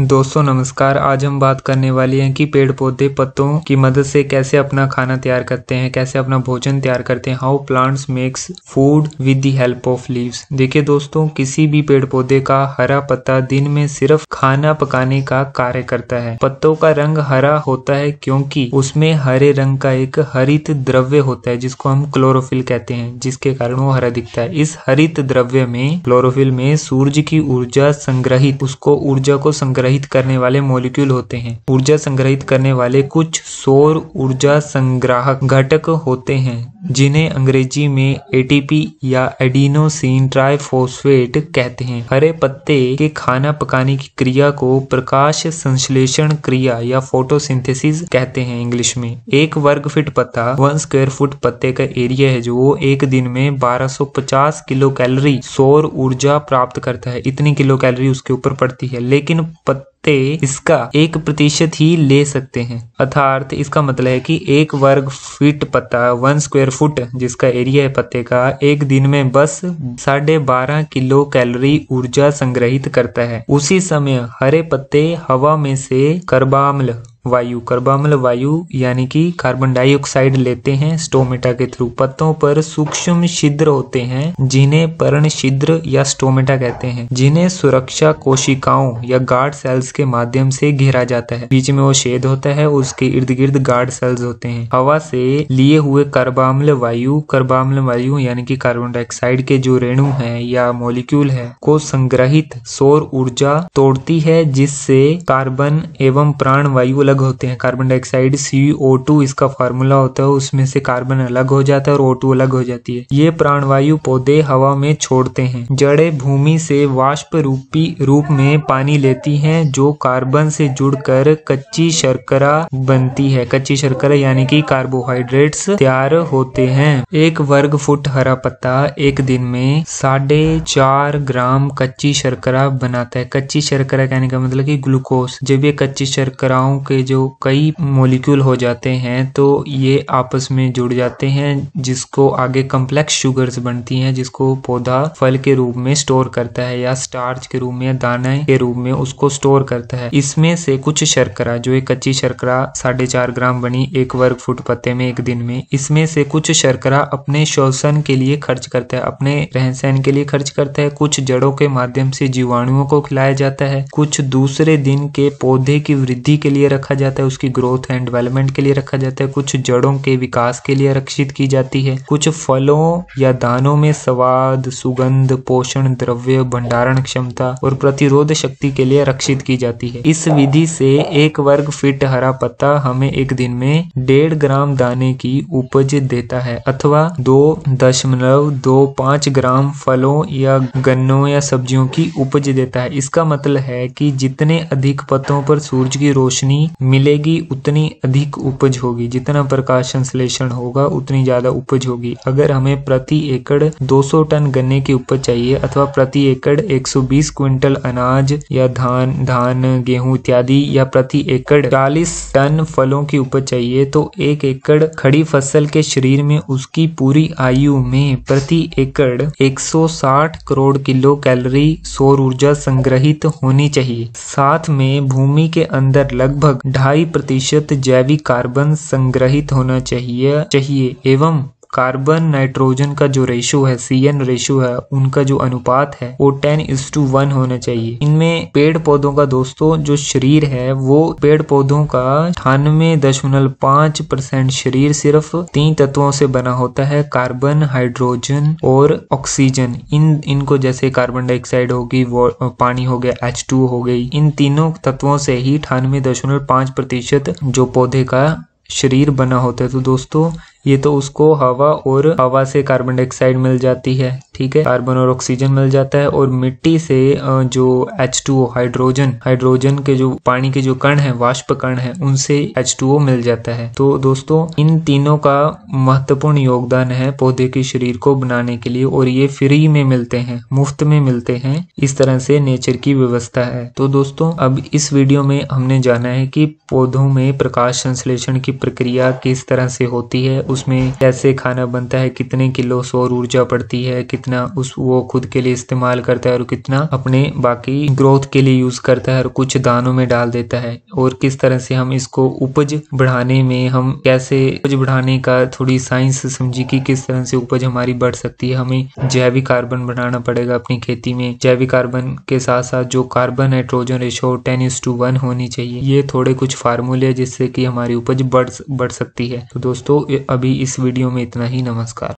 दोस्तों नमस्कार। आज हम बात करने वाले हैं कि पेड़ पौधे पत्तों की मदद से कैसे अपना खाना तैयार करते हैं, कैसे अपना भोजन तैयार करते हैं। How plants makes food with the help of leaves. देखिए दोस्तों, किसी भी पेड़ पौधे का हरा पत्ता दिन में सिर्फ खाना पकाने का कार्य करता है। पत्तों का रंग हरा होता है क्योंकि उसमें हरे रंग का एक हरित द्रव्य होता है जिसको हम क्लोरोफिल कहते हैं, जिसके कारण वो हरा दिखता है। इस हरित द्रव्य में, क्लोरोफिल में सूरज की ऊर्जा संग्रहित, उसको ऊर्जा को संग्रहित करने वाले मॉलिक्यूल होते हैं। ऊर्जा संग्रहित करने वाले कुछ सौर ऊर्जा संग्राहक घटक होते हैं जिन्हें अंग्रेजी में एटीपी या एडिनोसिन ट्राइफॉस्फेट कहते हैं। हरे पत्ते के खाना पकाने की क्रिया को प्रकाश संश्लेषण क्रिया या फोटोसिंथेसिस कहते हैं इंग्लिश में। एक वर्ग फीट पत्ता 1 स्क्वायर फुट पत्ते का एरिया है जो वो एक दिन में 1250 किलो कैलोरी सौर ऊर्जा प्राप्त करता है। इतनी किलो कैलोरी उसके ऊपर पड़ती है, लेकिन पत्ते इसका 1% ही ले सकते हैं। अर्थात इसका मतलब है कि एक वर्ग फीट पत्ता 1 स्क्वायर फुट जिसका एरिया है पत्ते का, एक दिन में बस 12.5 किलो कैलोरी ऊर्जा संग्रहित करता है। उसी समय हरे पत्ते हवा में से कार्बाम्ल वायु यानी कि कार्बन डाइऑक्साइड लेते हैं स्टोमेटा के थ्रू। पत्तों पर सूक्ष्म छिद्र होते हैं जिन्हें पर्ण छिद्र या स्टोमेटा कहते हैं, जिन्हें सुरक्षा कोशिकाओं या गार्ड सेल्स के माध्यम से घेरा जाता है। बीच में वो छेद होता है, उसके इर्द गिर्द गार्ड सेल्स होते हैं। हवा से लिए हुए कार्बाम्ल वायु यानी कि कार्बन डाइऑक्साइड के जो रेणु है या मॉलिक्यूल है को संग्रहित सौर ऊर्जा तोड़ती है, जिससे कार्बन एवं प्राण वायु होते हैं। कार्बन डाइऑक्साइड CO2 इसका फार्मूला होता है, उसमें से कार्बन अलग हो जाता है और O2 अलग हो जाती है। ये प्राणवायु पौधे हवा में छोड़ते हैं। जड़ें भूमि से वाष्प रूप में पानी लेती हैं जो कार्बन से जुड़कर कच्ची शर्करा बनती है। कच्ची शर्करा यानी कि कार्बोहाइड्रेट्स तैयार होते हैं। एक वर्ग फुट हरा पत्ता एक दिन में 4.5 ग्राम कच्ची शर्करा बनाता है। कच्ची शर्करा कहने का मतलब कि ग्लूकोज। जब ये कच्ची शर्कराओं के जो कई मॉलिक्यूल हो जाते हैं तो ये आपस में जुड़ जाते हैं, जिसको आगे कॉम्प्लेक्स शुगर्स बनती हैं, जिसको पौधा फल के रूप में स्टोर करता है या स्टार्च के रूप में या दाने के रूप में उसको स्टोर करता है। इसमें से कुछ शर्करा, जो एक कच्ची शर्करा 4.5 ग्राम बनी एक वर्ग फुट पत्ते में एक दिन में, इसमें से कुछ शर्करा अपने शोषण के लिए खर्च करता है, अपने रहन सहन के लिए खर्च करता है। कुछ जड़ों के माध्यम से जीवाणुओं को खिलाया जाता है, कुछ दूसरे दिन के पौधे की वृद्धि के लिए रखा जाता है, उसकी ग्रोथ एंड डेवलपमेंट के लिए रखा जाता है। कुछ जड़ों के विकास के लिए रक्षित की जाती है। कुछ फलों या दानों में स्वाद, सुगंध, पोषण द्रव्य, भंडारण क्षमता और प्रतिरोध शक्ति के लिए रक्षित की जाती है। इस विधि से एक वर्ग फीट हरा पत्ता हमें एक दिन में 1.5 ग्राम दाने की उपज देता है, अथवा 2.25 ग्राम फलों या गन्नों या सब्जियों की उपज देता है। इसका मतलब है कि जितने अधिक पत्तों पर सूरज की रोशनी मिलेगी उतनी अधिक उपज होगी, जितना प्रकाश संश्लेषण होगा उतनी ज्यादा उपज होगी। अगर हमें प्रति एकड़ 200 टन गन्ने की उपज चाहिए अथवा प्रति एकड़ 120 क्विंटल अनाज या धान गेहूं इत्यादि, या प्रति एकड़ 40 टन फलों की उपज चाहिए, तो एक एकड़ खड़ी फसल के शरीर में उसकी पूरी आयु में प्रति एकड़ 160 करोड़ किलो कैलोरी सौर ऊर्जा संग्रहित होनी चाहिए। साथ में भूमि के अंदर लगभग 2.5% जैविक कार्बन संग्रहित होना चाहिए एवं कार्बन नाइट्रोजन का जो रेशो है, CN रेशो है, उनका जो अनुपात है वो 10:1 होना चाहिए। इनमें पेड़ पौधों का दोस्तों जो शरीर है, वो पेड़ पौधों का 98.5% शरीर सिर्फ 3 तत्वों से बना होता है, कार्बन, हाइड्रोजन और ऑक्सीजन। इनको जैसे कार्बन डाइऑक्साइड होगी, पानी हो गया, H2O हो गई, इन तीनों तत्वों से ही 98.5% जो पौधे का शरीर बना होता है। तो दोस्तों ये तो उसको हवा से कार्बन डाइऑक्साइड मिल जाती है, ठीक है, कार्बन और ऑक्सीजन मिल जाता है, और मिट्टी से जो H2O हाइड्रोजन के जो पानी के जो कण है, वाष्प कण है, उनसे H2O मिल जाता है। तो दोस्तों इन तीनों का महत्वपूर्ण योगदान है पौधे के शरीर को बनाने के लिए, और ये फ्री में मिलते हैं, मुफ्त में मिलते हैं। इस तरह से नेचर की व्यवस्था है। तो दोस्तों अब इस वीडियो में हमने जाना है कि पौधों में प्रकाश संश्लेषण की प्रक्रिया किस तरह से होती है, उसमें कैसे खाना बनता है, कितने किलो सौर ऊर्जा पड़ती है, कितना वो खुद के लिए इस्तेमाल करता है और कितना अपने बाकी ग्रोथ के लिए यूज करता है और कुछ दानों में डाल देता है। और किस तरह से हम इसको उपज बढ़ाने में, हम कैसे उपज बढ़ाने का थोड़ी साइंस समझी कि किस तरह से उपज हमारी बढ़ सकती है। हमें जैविक कार्बन बढ़ाना पड़ेगा अपनी खेती में। जैविक कार्बन के साथ साथ जो कार्बन नाइट्रोजन रेशो 10:1 होनी चाहिए। ये थोड़े कुछ फार्मूले जिससे कि हमारी उपज बढ़ सकती है। तो दोस्तों अभी इस वीडियो में इतना ही। नमस्कार।